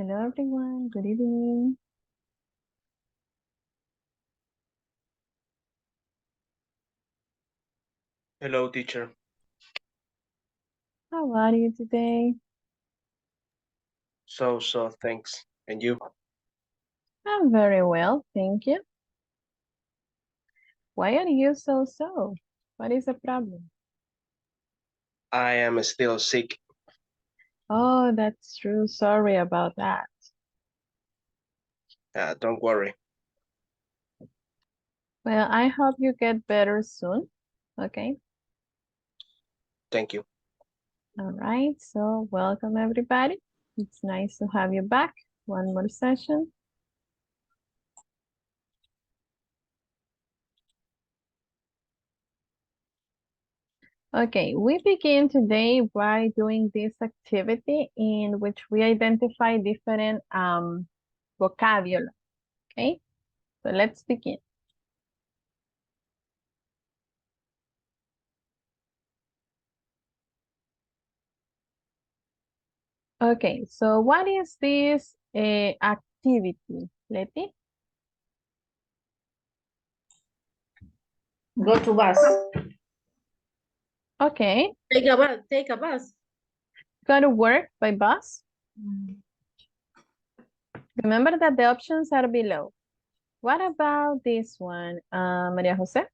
Hello everyone, good evening. Hello, teacher. How are you today? So, thanks. And you? I'm very well, thank you. Why are you so? What is the problem? I am still sick. Oh, that's true. Sorry about that. Don't worry. Well, I hope you get better soon. Okay. Thank you. All right. So welcome everybody. It's nice to have you back. One more session. Okay, we begin today by doing this activity in which we identify different vocabulary. Okay, so let's begin. Okay, so what is this activity, Leti? Go to bus. Okay, Take a bus. Take a bus. go to work by bus. Remember that the options are below. What about this one, Maria Jose?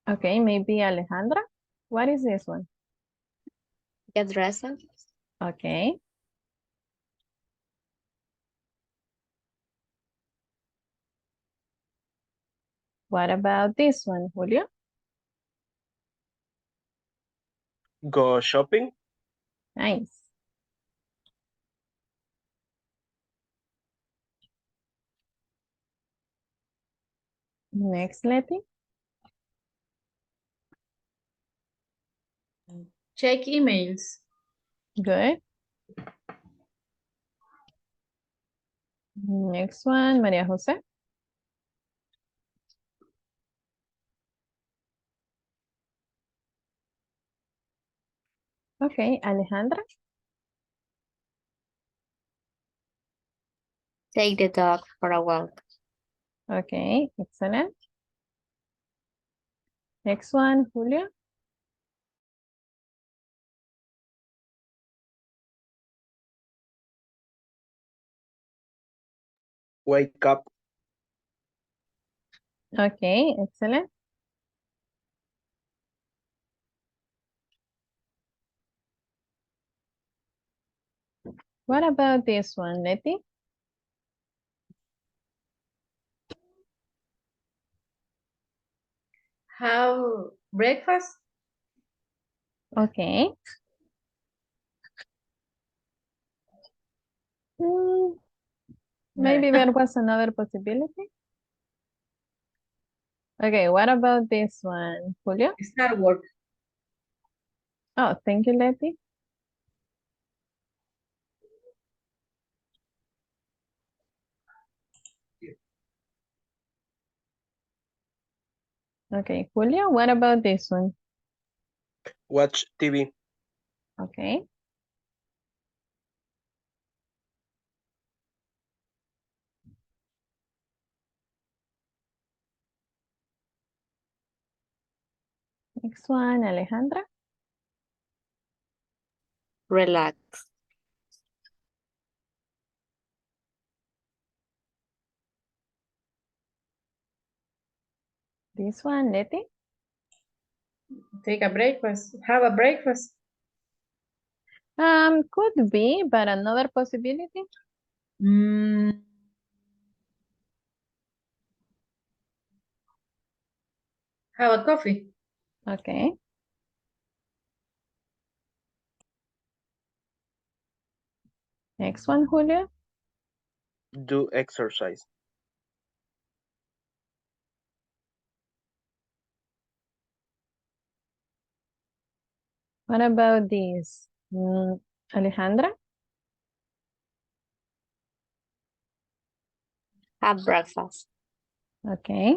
Okay, maybe Alejandra. What is this one? Get dressed. Okay. What about this one, Julio? Go shopping? Nice. Next, Leti. Check emails. Good. Next one, Maria Jose. Okay, Alejandra. Take the dog for a walk. Okay, excellent. Next one, Julio. Wake up. Okay, excellent. What about this one, Leti? Have breakfast. Okay. Hmm, maybe there was another possibility. Okay, what about this one, Julio? Start work. Oh, thank you, Leti. Okay, Julio, what about this one? Watch TV. Okay. Next one, Alejandra. Relax. This one, Leti. Take a breakfast. Have a breakfast. Could be, but another possibility. Mm. Have a coffee. Okay. Next one, Julio. Do exercise. What about this? Alejandra? Have breakfast. Okay.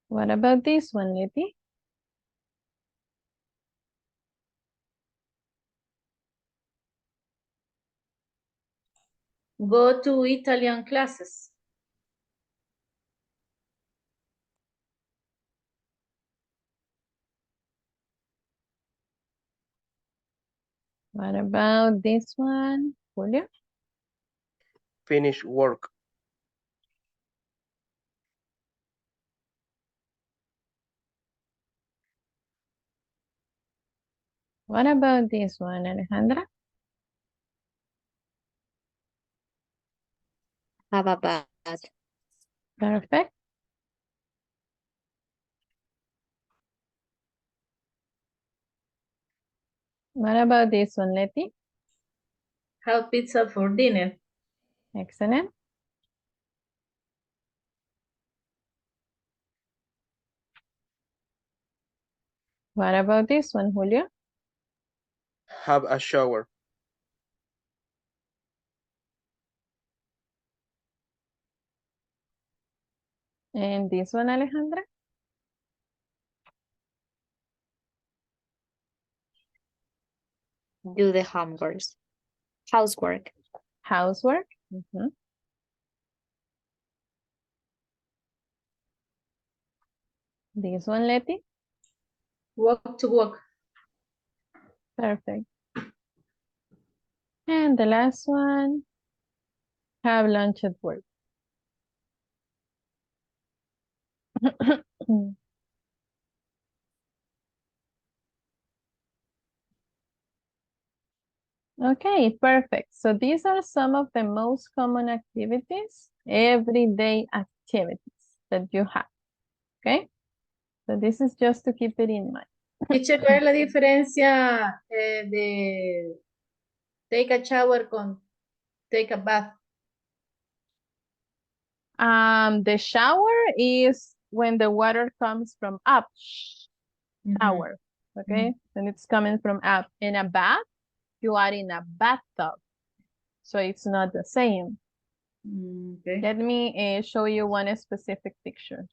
What about this one, Letty? Go to Italian classes. What about this one, Julio? Finish work. What about this one, Alejandra? Have a bath. Perfect. What about this one, Letty? Have pizza for dinner. Excellent. What about this one, Julio? Have a shower. And this one, Alejandra? Do the homeworks. Housework. Housework. Mhm. This one, Letty? Walk to work. Perfect. And the last one, have lunch at work. Okay, perfect. So these are some of the most common activities, everyday activities that you have. Okay, so this is just to keep it in mind. Teacher, ¿cuál es la diferencia de take a shower con take a bath? The shower is when the water comes from up, shower, okay? And it's coming from up. In a bath, you are in a bathtub, so it's not the same. Okay. Let me show you one specific picture.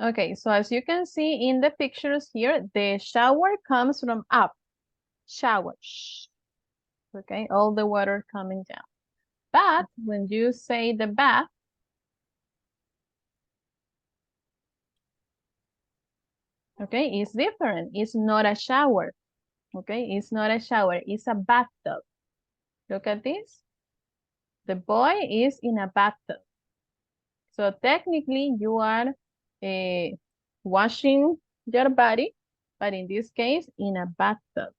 Okay, so as you can see in the pictures here, the shower comes from up, shower, okay, all the water coming down. But when you say the bath, okay, it's different. It's not a shower, okay? It's not a shower, it's a bathtub. Look at this. The boy is in a bathtub. So technically you are washing your body, but in this case, in a bathtub.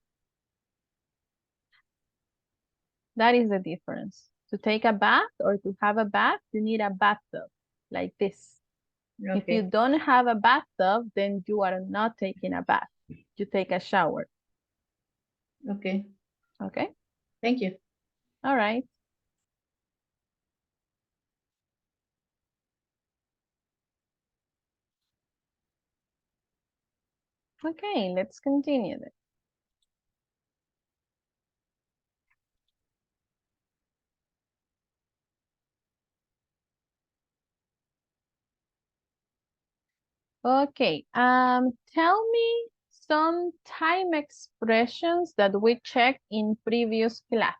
That is the difference. To take a bath or to have a bath, you need a bathtub like this. Okay. If you don't have a bathtub, then you are not taking a bath. You take a shower. Okay. Okay? Thank you. All right. Okay, let's continue then. Okay, tell me some time expressions that we checked in previous class.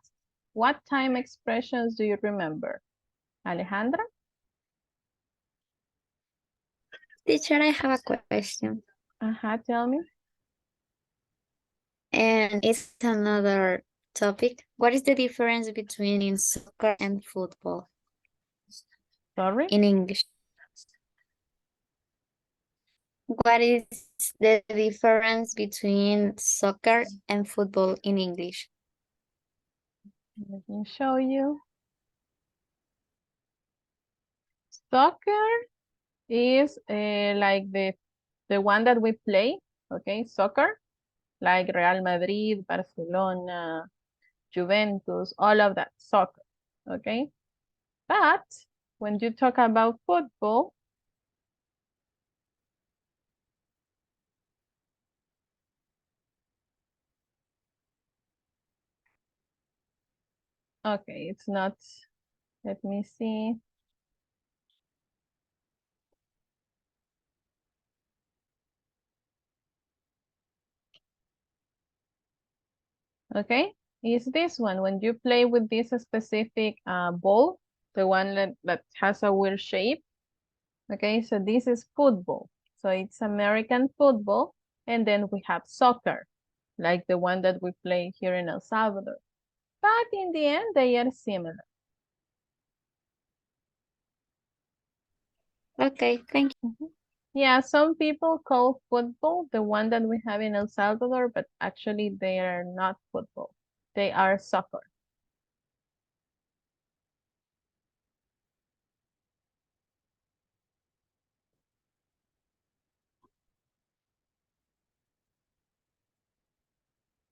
What time expressions do you remember? Alejandra? Teacher, I have a question. Tell me. And it's another topic. What is the difference between soccer and football Sorry? in English? What is the difference between soccer and football in English? Let me show you. Soccer is like the one that we play, okay? Soccer, like Real Madrid, Barcelona, Juventus, all of that, soccer, okay? But when you talk about football, okay, it's not, let me see. Okay, is this one, when you play with this specific ball, the one that has a weird shape. Okay, so this is football. So it's American football, and then we have soccer, like the one that we play here in El Salvador. But in the end, they are similar. Okay, thank you. Yeah, some people call football the one that we have in El Salvador, but actually they are not football. They are soccer.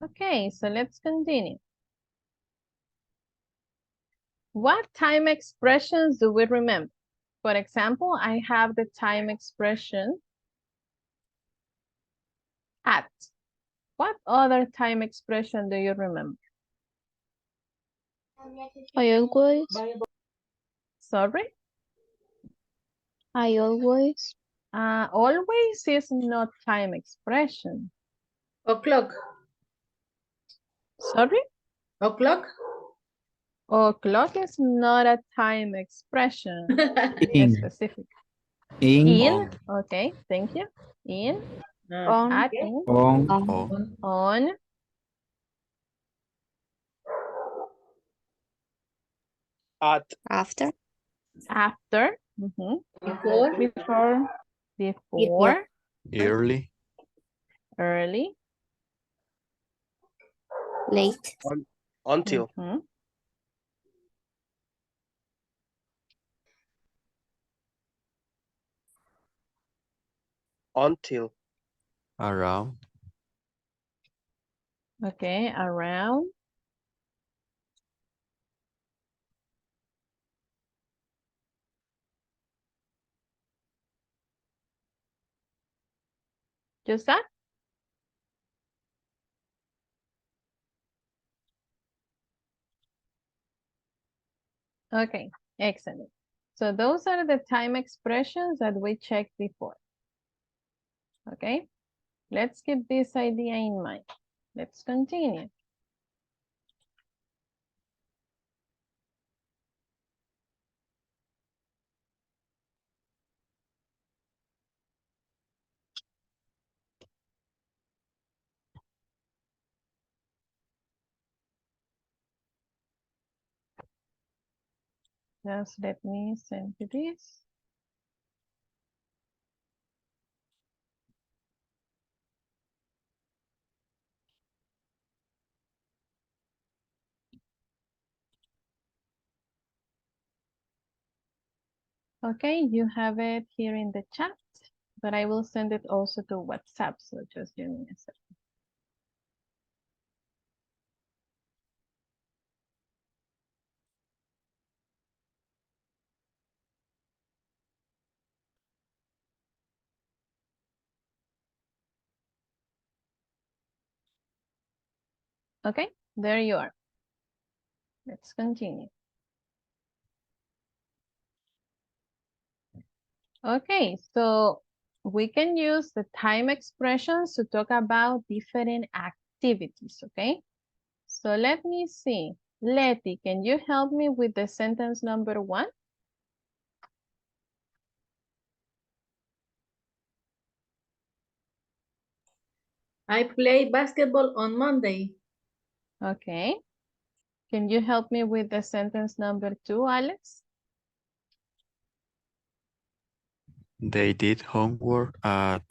Okay, so let's continue. What time expressions do we remember? For example, I have the time expression at. What other time expression do you remember? I always. Sorry? I always. Always is not time expression. O'clock. Sorry? O'clock. O'clock is not a time expression. In. Specific. In. Okay, thank you. In, On. at, in, On. on, At. After. after, Before. before, Early. early, Late. Until. Until. Around. okay, around, just that? Okay, excellent. So those are the time expressions that we checked before. Okay, let's keep this idea in mind. Let's continue. Just let me send you this. Okay, you have it here in the chat, but I will send it also to WhatsApp, so just give me a second. Okay, there you are. Let's continue. Okay, so we can use the time expressions to talk about different activities, okay? So let me see. Letty, can you help me with the sentence number 1? I play basketball on Monday. Okay. Can you help me with the sentence number 2, Alex? They did homework at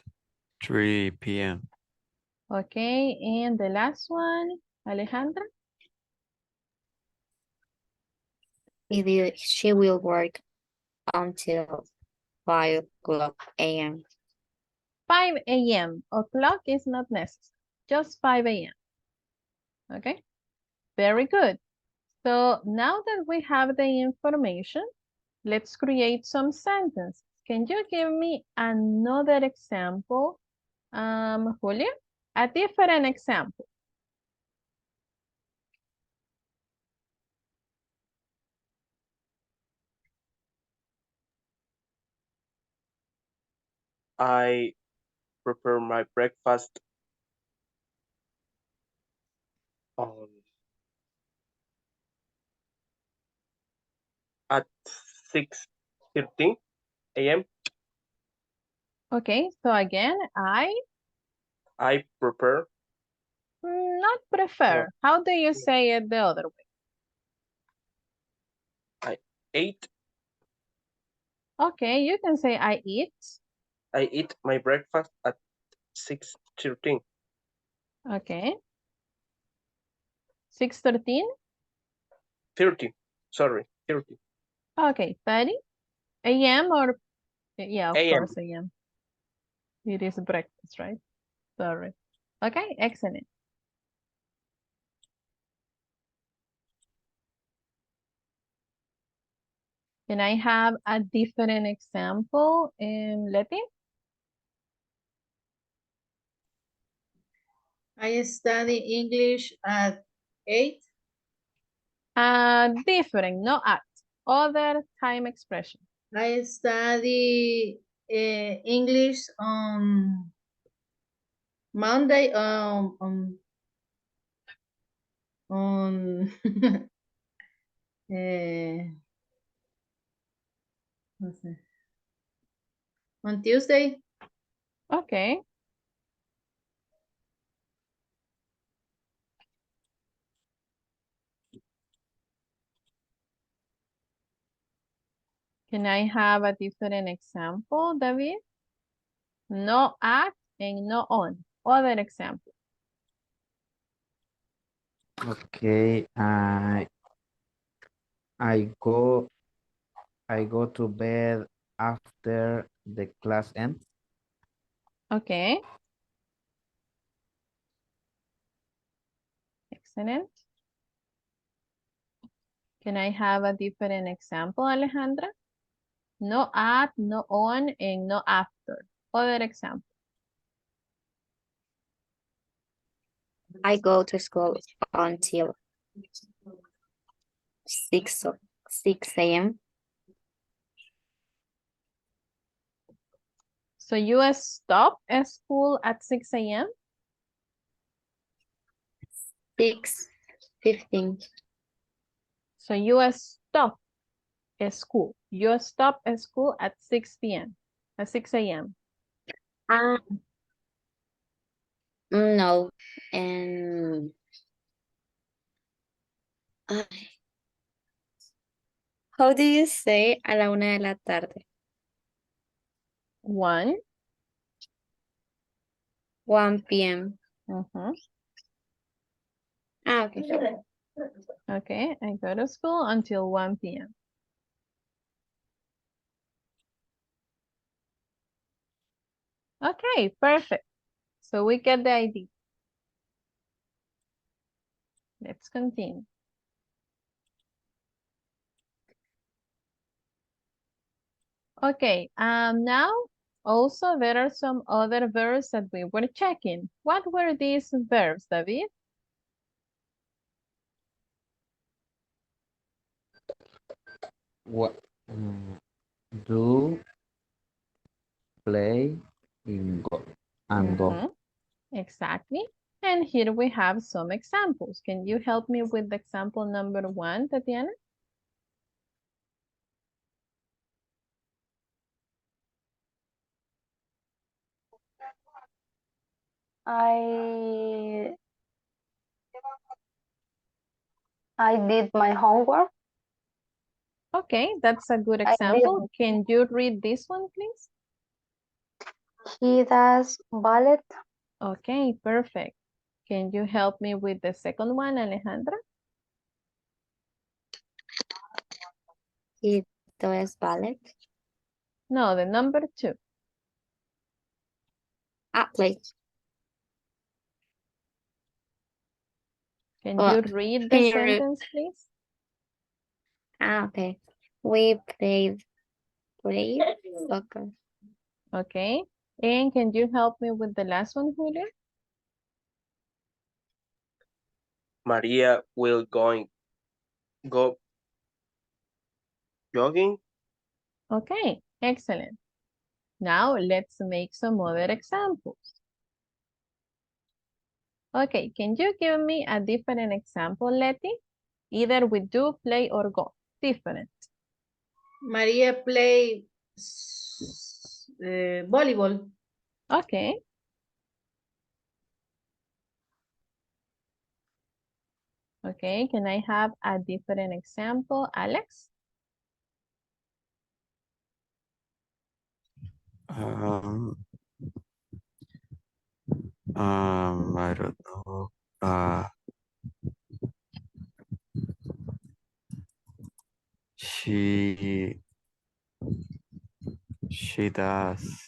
3 p.m. Okay, and the last one, Alejandra? She will work until 5 o'clock a.m. 5 a.m. O'clock is not necessary, just 5 a.m. Okay? Very good. So now that we have the information, let's create some sentences. Can you give me another example, Julia? A different example. I prepare my breakfast on at 6:13 a.m. Okay, so again, I prepare not prefer. no, How do you say it the other way? I ate Okay, you can say I eat. I eat my breakfast at 6:13. Okay. 6:13. 30. Sorry, 30 Okay, 30 a.m. or yeah, of a.m. course, a.m. It is breakfast, right? Sorry. Okay, excellent. Can I have a different example, Letty? I study English at 8. Different, no at. Other time expression. I study English on Monday on no sé, on Tuesday. Okay. Can I have a different example, David? No at and no on. Other example. Okay, I go I go to bed after the class ends. Okay. Excellent. Can I have a different example, Alejandra? No at, no on, and no after. Other example. I go to school until 6 a.m. So you stop at school at 6 a.m.? 6:15. So you stop at school. You stop at school at 6 p.m. At 6 a.m. Ah, no. And ay, how do you say a la 1 de la tarde? 1. 1 p.m. Mhm. Ah, okay. Okay, I go to school until 1 p.m. Okay, perfect. So we get the idea. Let's continue. Okay, now also there are some other verbs that we were checking. What were these verbs, David? What do, play, and go. Mhm, exactly. And here we have some examples. Can you help me with example number 1, Tatiana? I I did my homework. Okay, that's a good I did. example. Can you read this one, please? He does ballet. Okay, perfect. Can you help me with the second one, Alejandra? He does ballet. No, the number 2. Ah, play. Can Oh, you read the can you sentence, please? okay. We played soccer. Okay. And can you help me with the last one, Julio? Maria will go jogging. Okay, excellent. Now let's make some other examples. Okay, can you give me a different example, Letty? Either with do, play, or go. Different. Maria play volleyball. Okay. Okay, can I have a different example, Alex? Um, I don't know. She does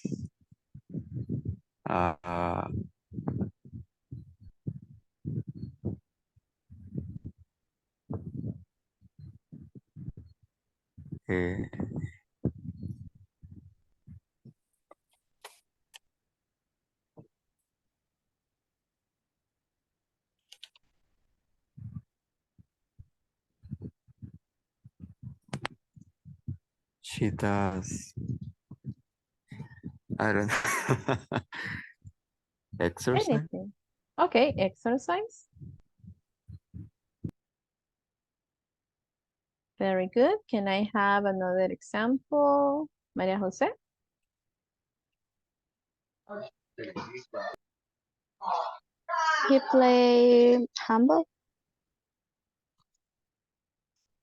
uh, eh, she does, I don't know. Exercise. Anything. Okay, exercise. Very good. Can I have another example? Maria Jose? He play handball.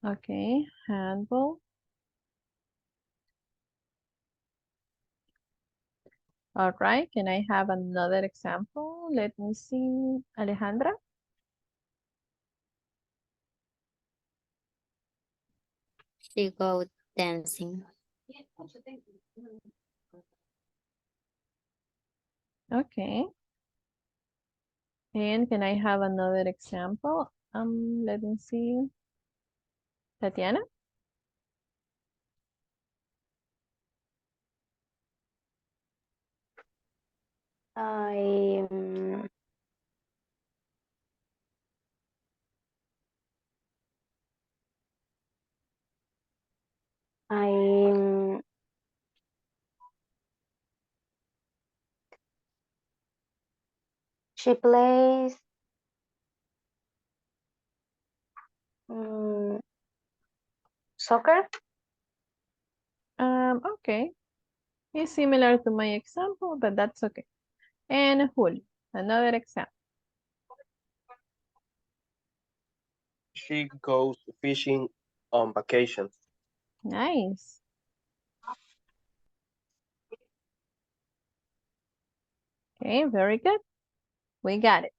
Okay, handball. All right, can I have another example? Let me see. Alejandra? She go dancing. Okay. And can I have another example? Let me see. Tatiana? I I she plays soccer. Okay. It's similar to my example, but that's okay. And Julio, another example. She goes fishing on vacation. Nice. Okay, very good. We got it.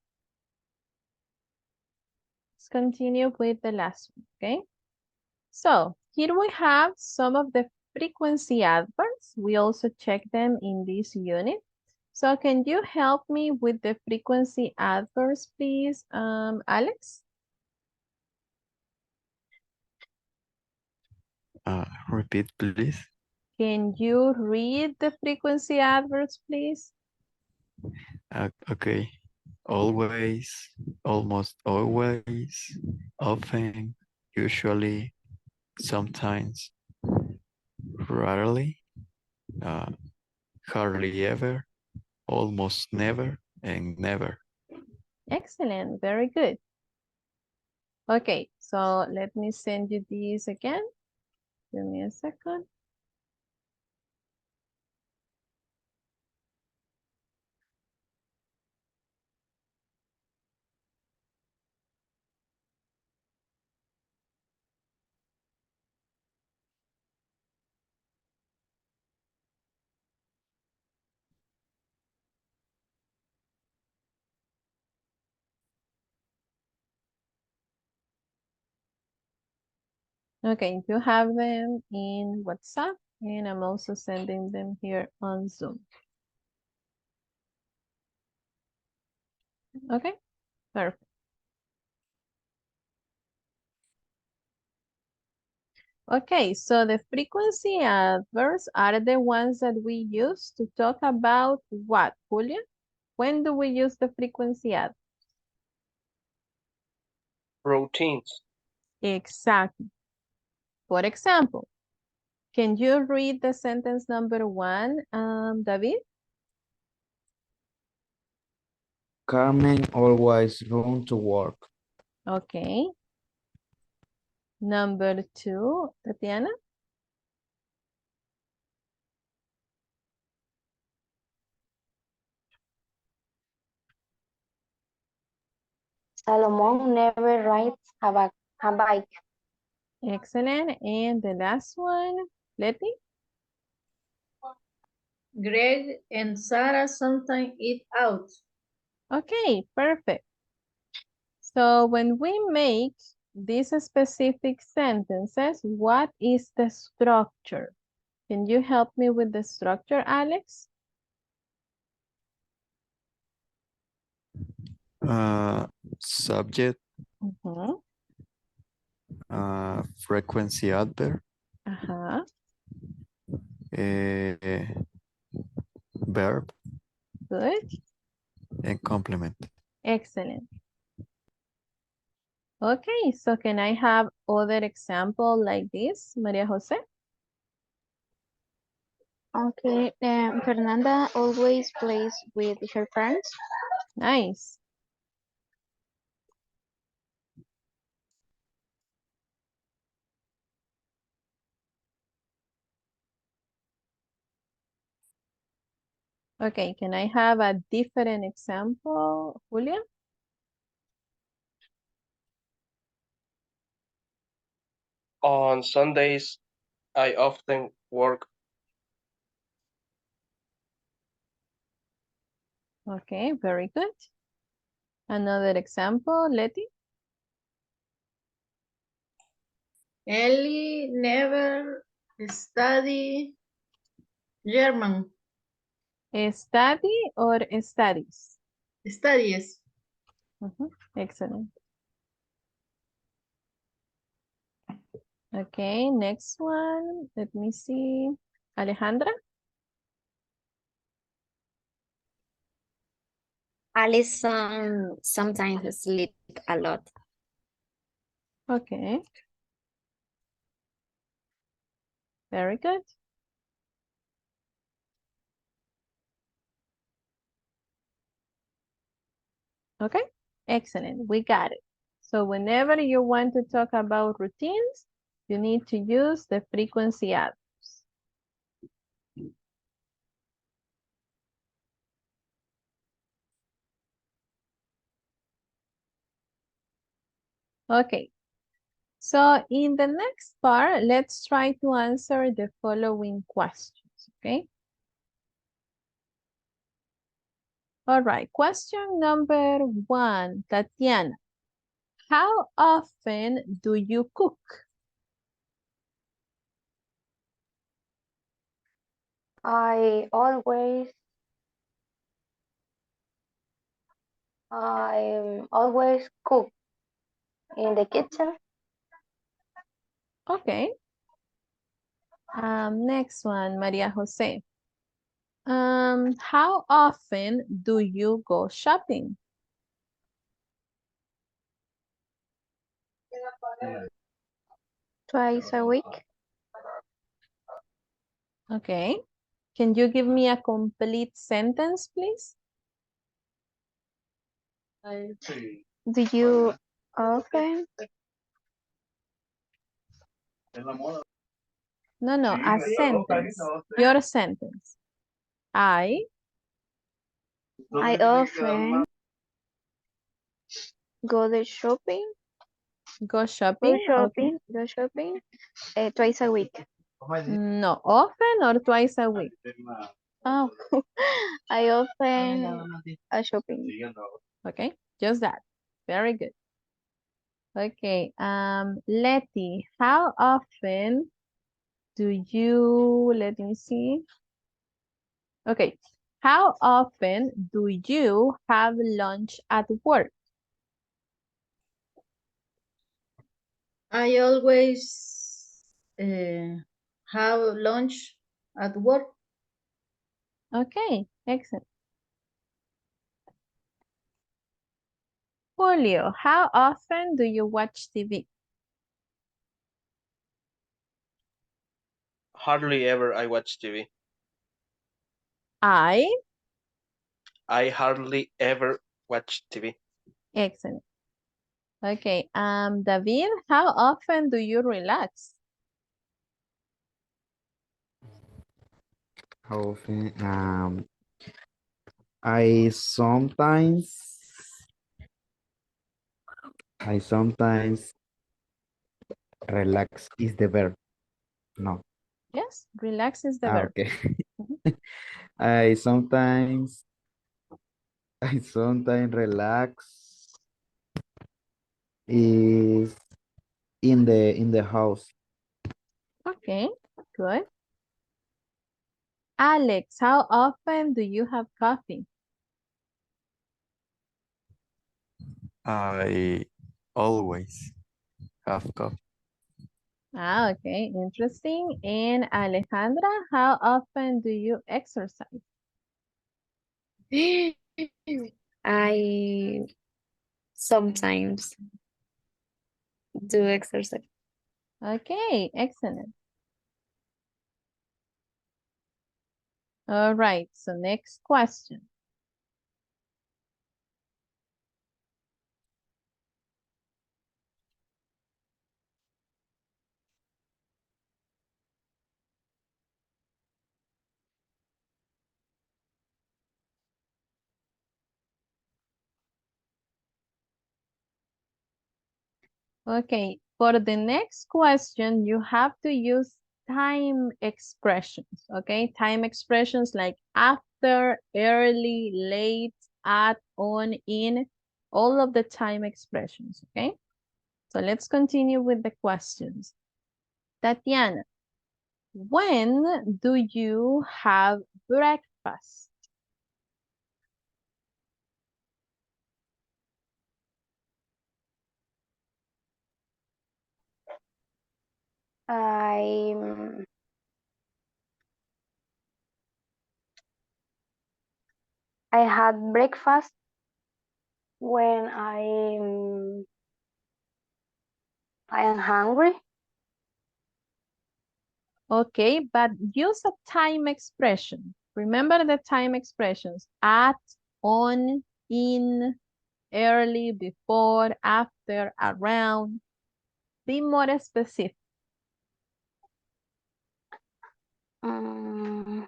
Let's continue with the last one, okay? So here we have some of the frequency adverbs. We also check them in this unit. So can you help me with the frequency adverbs, please, Alex? Repeat, please. Can you read the frequency adverbs, please? Okay. Always, almost always, often, usually, sometimes, rarely, uh, hardly ever, almost never, and never. Excellent, very good. Okay, so let me send you these again. Give me a second. Okay, you have them in WhatsApp, and I'm also sending them here on Zoom. Okay, perfect. Okay, so the frequency adverbs are the ones that we use to talk about what, Julia? When do we use the frequency adverbs? Routines. Exactly. For example, can you read the sentence number 1, David? Carmen always run to work. Okay. Number 2, Tatiana? Salomon never rides a bike. Excellent. And the last one, Letty? Greg and Sarah sometimes eat out. Okay, perfect. So when we make these specific sentences, what is the structure? Can you help me with the structure, Alex? Subject, Mhm. frequency adverb, Ajá, verb, good. and complement. Excellent. Okay, so can I have other example like this, Maria Jose? Okay, Fernanda always plays with her friends. Nice. Okay, can I have a different example, Julia? On Sundays, I often work. Okay, very good. Another example, Letty? Ellie never study German. Study or studies? Studies. Excellent. Okay, next one. Let me see. Alejandra? Alison sometimes sleep a lot. Okay. Very good. Okay, excellent. We got it. So whenever you want to talk about routines, you need to use the frequency adverbs. Okay. So in the next part, let's try to answer the following questions, okay? All right, question number 1, Tatiana. How often do you cook? I always cook in the kitchen. Okay. Next one, Maria Jose. How often do you go shopping? Twice a week. Okay. Can you give me a complete sentence, please? Do you often No, a sentence. Your sentence. I often go the shopping go shopping. Okay. Twice a week. No, often or twice a week? Oh, I often shopping. Okay, just that. Very good. Okay, Letty, how often do you, let me see. Okay, how often do you have lunch at work? I always have lunch at work. Okay, excellent. Julio, how often do you watch TV? Hardly ever I watch TV. I, I hardly ever watch TV. excellent. Okay, David, how often do you relax? How often? I sometimes relax is the verb. No. Yes, relax is the verb. Okay. Mhm. I sometimes relax is in the house. Okay, good. Alex, how often do you have coffee? I always have coffee. Ah, okay, interesting. And Alejandra, how often do you exercise? I sometimes do exercise. Okay, excellent. All right, so next question. Okay, for the next question, you have to use time expressions, okay? Time expressions like after, early, late, at, on, in, all of the time expressions, okay? So let's continue with the questions. Tatiana, when do you have breakfast? I I had breakfast when I am hungry. Okay, but use a time expression. Remember the time expressions at, on, in, early, before, after, around. Be more specific. Mm,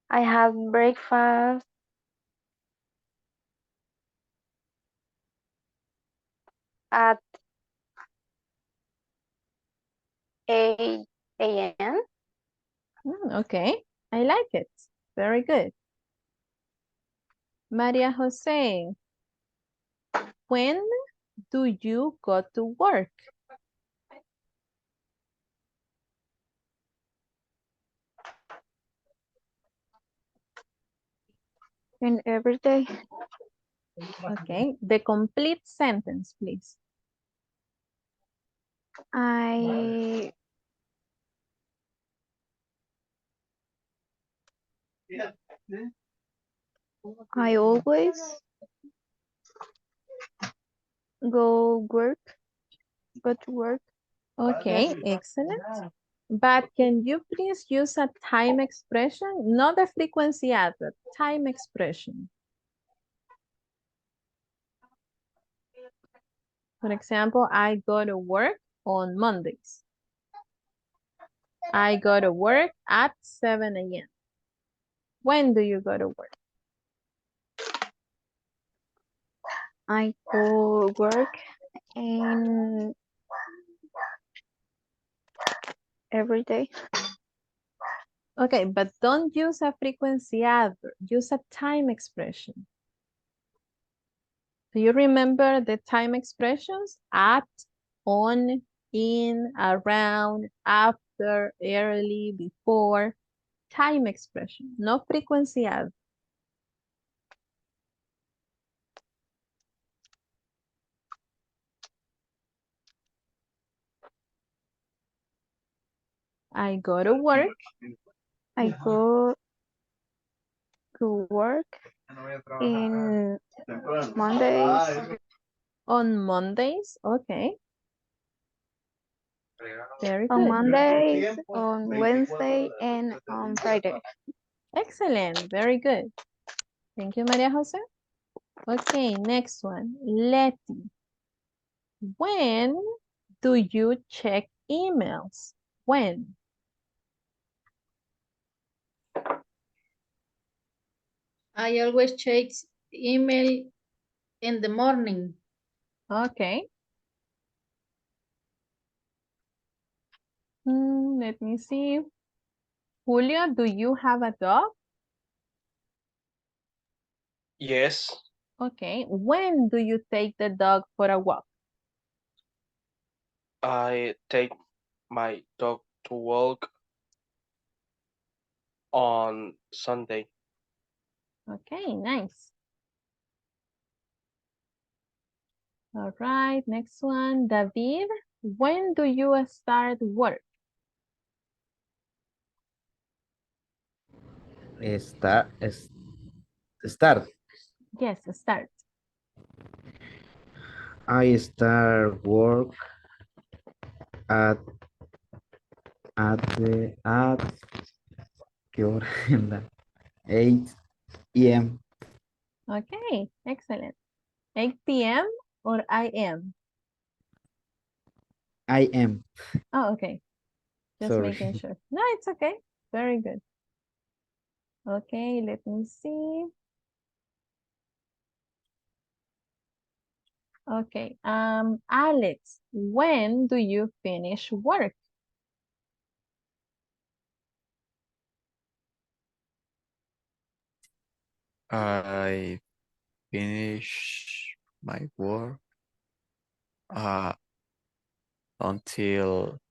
I had breakfast at 8 a.m. Okay, I like it. Very good. Maria Jose, when do you go to work? And every day Okay, the complete sentence, please. I I always go to work. Okay, excellent. But can you please use a time expression? Not the frequency adverb, time expression. For example, I go to work on Mondays. I go to work at 7 a.m. When do you go to work? I go work and every day. Okay, but don't use a frequency adverb. Use a time expression. Do you remember the time expressions? At, on, in, around, after, early, before. Time expression, no frequency adverb. I go to work. I go to work in Mondays, On Mondays. Okay. Very on good. Mondays, on Wednesday, and on Friday. Excellent. Very good. Thank you, Maria Jose. Okay, next one. Letty. When do you check emails? When? I always check email in the morning. Okay. Let me see. Julio, do you have a dog? Yes, Okay. When do you take the dog for a walk? I take my dog to walk on Sunday. Okay, nice. All right, next one. David, when do you start work? Start. Yes, start. I start work at at ¿qué hora es la? 8 p.m. Okay, excellent. 8 p.m. or I.M.? I am. Oh, okay. Just Sorry. making sure. No, it's okay. Very good. Okay, let me see. Okay, Alex, when do you finish work? I finish my work uh, until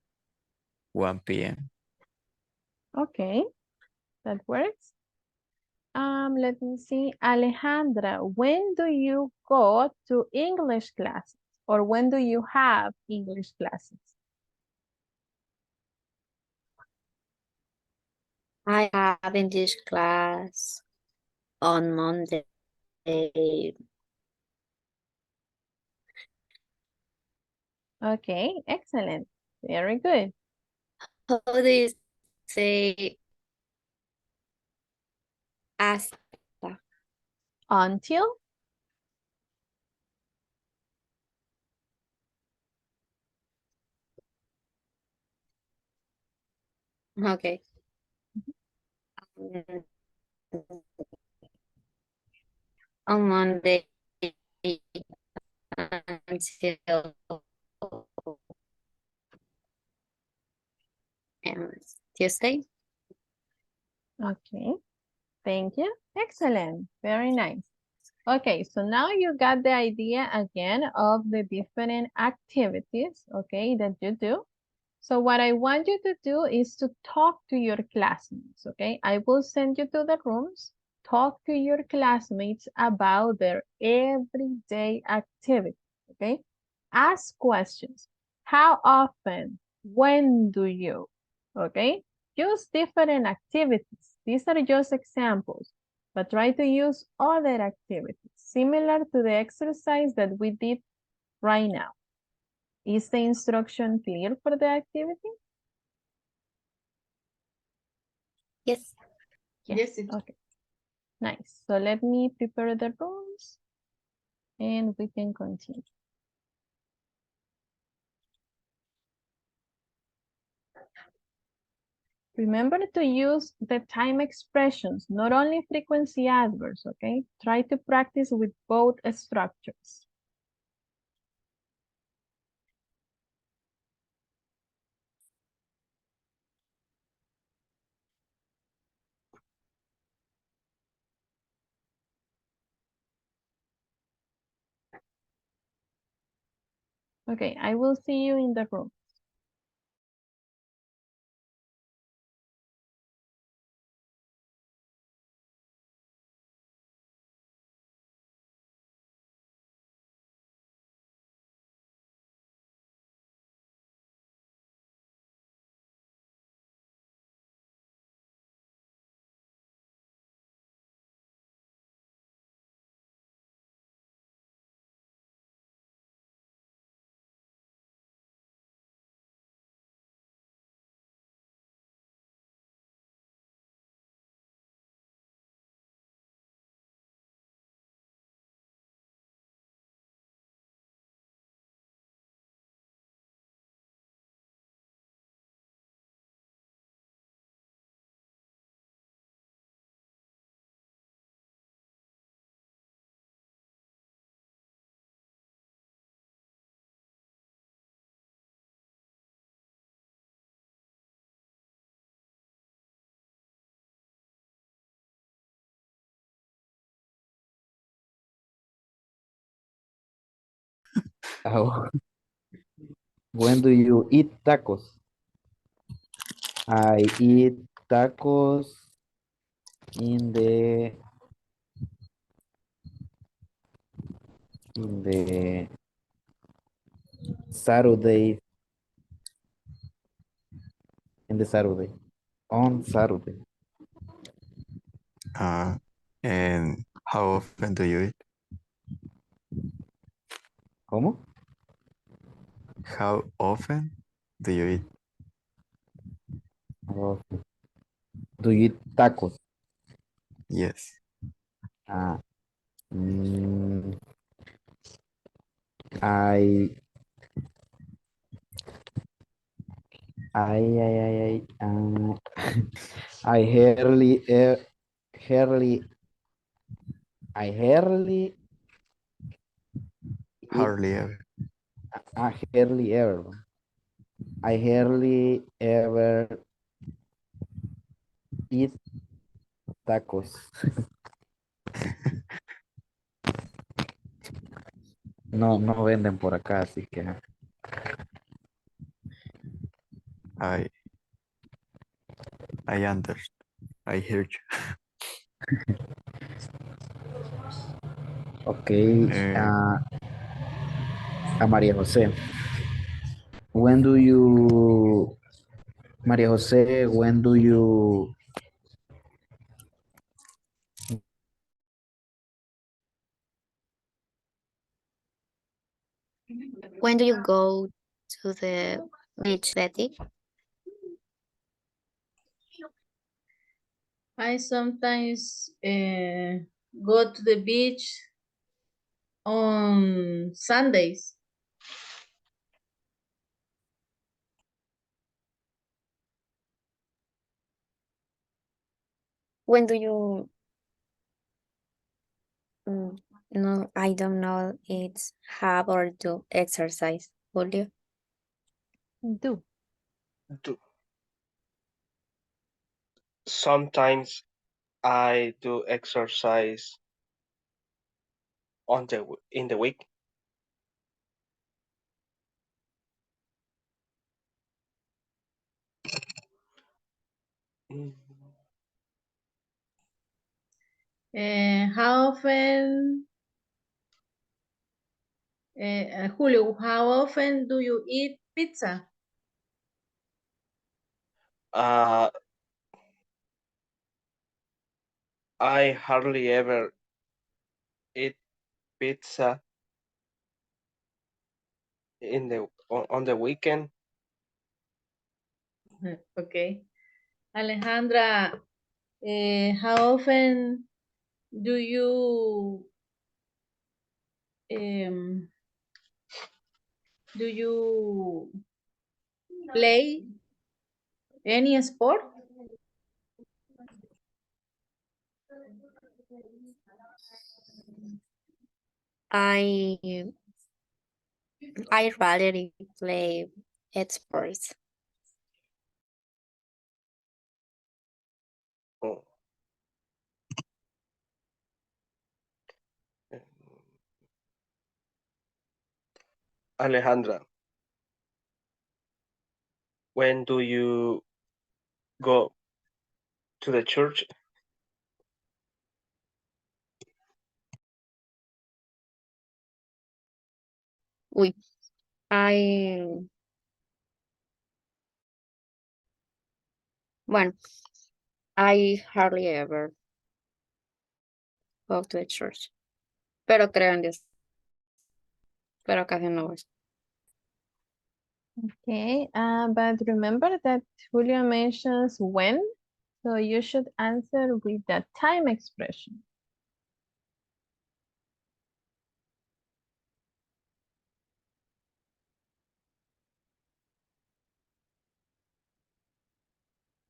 1 p.m. Okay, that works. Let me see. Alejandra, when do you go to English classes? Or when do you have English classes? I have English class on Monday. Okay, excellent. Very good. How do you say hasta? Until? Okay. On Monday until Tuesday. Okay, thank you. Excellent. Very nice. Okay, so now you got the idea again of the different activities, okay, that you do. So what I want you to do is to talk to your classmates, okay? I will send you to the rooms. Talk to your classmates about their everyday activity, okay? Ask questions. How often? When do you? Okay? Use different activities. These are just examples, but try to use other activities similar to the exercise that we did right now. Is the instruction clear for the activity? Yes. Yes, it- Okay. Nice. So let me prepare the rooms and we can continue. Remember to use the time expressions, not only frequency adverbs, okay? Try to practice with both structures. Okay, I will see you in the room. How, when do you eat tacos? I eat tacos in the Saturday, Saturday, on Saturday. And how often do you eat? ¿Cómo? How often do you eat? Oh, do you eat tacos? Yes. Ah, mm, I, I hardly, hardly, I hardly eat, Hardly ever. hardly ever. I hardly ever eat tacos. No, no venden por acá, así que. I understand. I heard you. Ok, Eh, a María José. When do you, María José, when do you When do you go to the beach, Betty? I sometimes go to the beach on Sundays. When do you, no, I don't know, it's have or do exercise, Julio? Do. Do. Sometimes I do exercise in the week. Mm, How often, Julio, how often do you eat pizza? Uh, I hardly ever eat pizza on the weekend. Okay. Alejandra, how often do you um, play any sport? I rarely play sports. Oh. Alejandra, when do you go to the church? Uy, I, bueno, I hardly ever go to a church, pero creo en Dios, pero casi no voy. Okay, but remember that Julio mentions when, so you should answer with the time expression.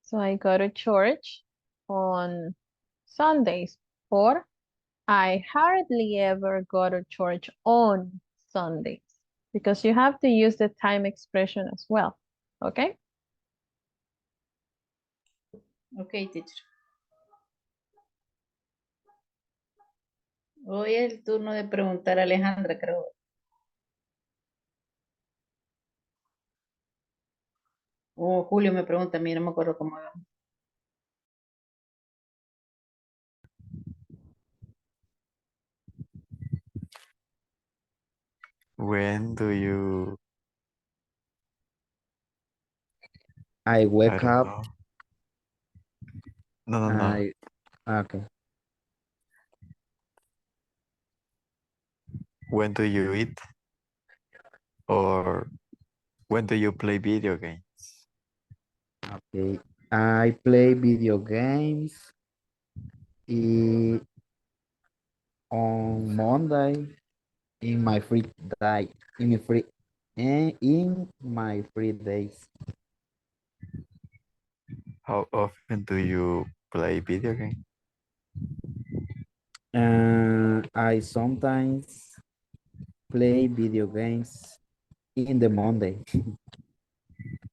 So I go to church on Sundays, or I hardly ever go to church on Sundays, because you have to use the time expression as well, okay? Okay, teacher. Hoy es el turno de preguntar a Alejandra, creo. O Julio me pregunta a mí, no me acuerdo cómo era. When do you, I I wake don't up. know. No. Okay. When do you eat? Or when do you play video games? Okay. I play video games i- on Monday in my free day. In my free days. How often do you play video games? I sometimes play video games in the Monday.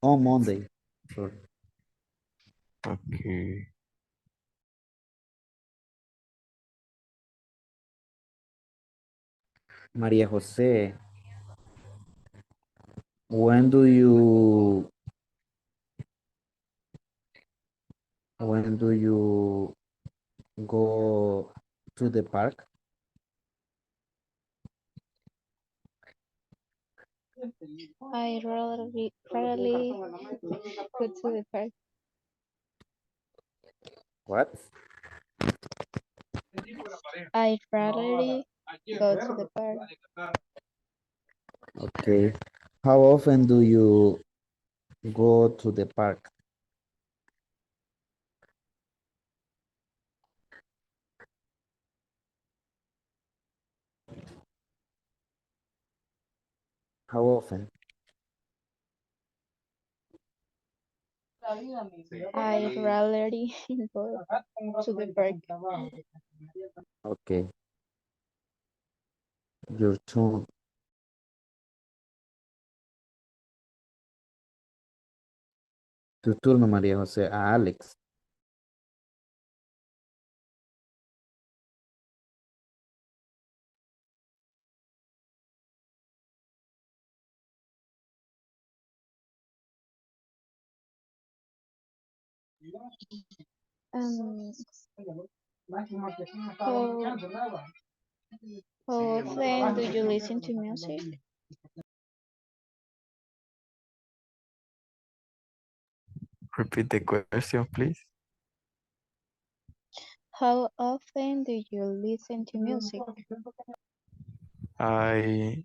On Monday. Sorry. Okay. María José, when do you go to the park? I rarely go to the park. What? I rarely go to the park. Okay. How often do you go to the park? How often? I rarely go to the park. Okay. Your turn. Tu turno, María José. A Alex. Um, how, how often do you listen to music? Repeat the question, please. How often do you listen to music? I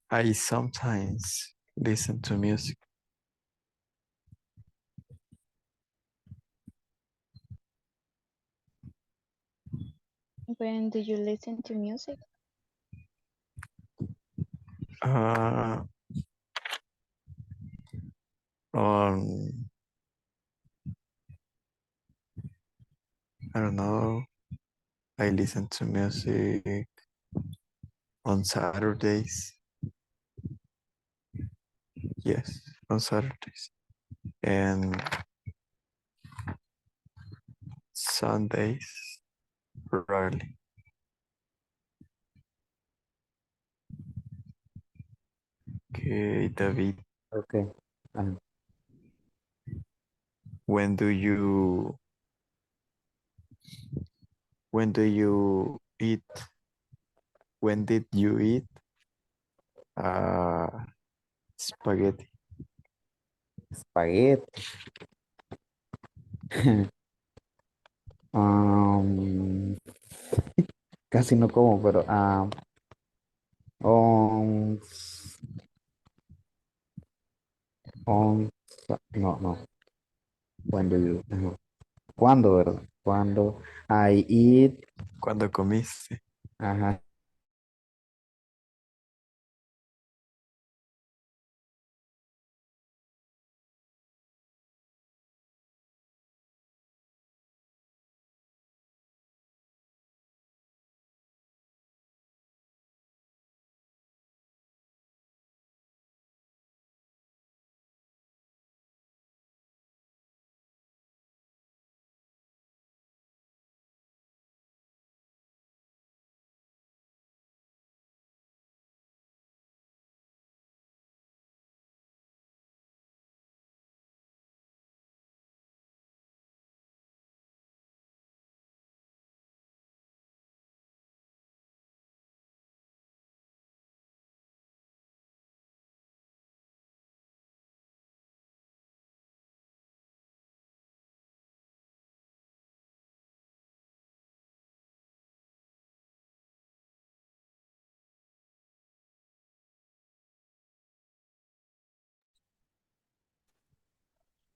I sometimes listen to music. When do you listen to music? Uh, on I don't know. I listen to music on Saturdays. Yes, on Saturdays and Sundays. Rarely. Okay, David. Okay. When do you when do you eat? When did you eat uh, spaghetti? Spaghetti. Um, casi no como, pero on, no. When do you? Ajá. ¿Cuándo, verdad? Cuando I eat. ¿Cuándo comiste? Ajá.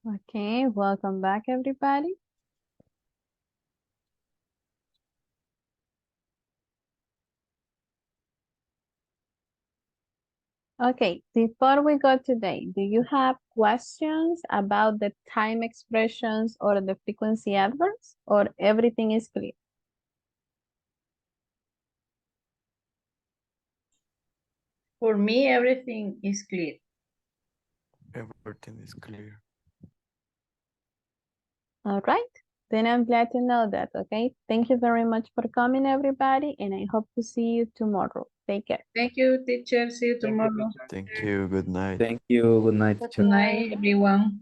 Okay, welcome back, everybody. Okay, before we go today, do you have questions about the time expressions or the frequency adverbs, or everything is clear? For me, everything is clear. Everything is clear. All right, then I'm glad to know that, okay? Thank you very much for coming, everybody, and I hope to see you tomorrow. Take care. Thank you, teacher. See you Thank you, tomorrow. teacher. Thank you. Good night. Thank you. Good night, Good teacher. night, everyone.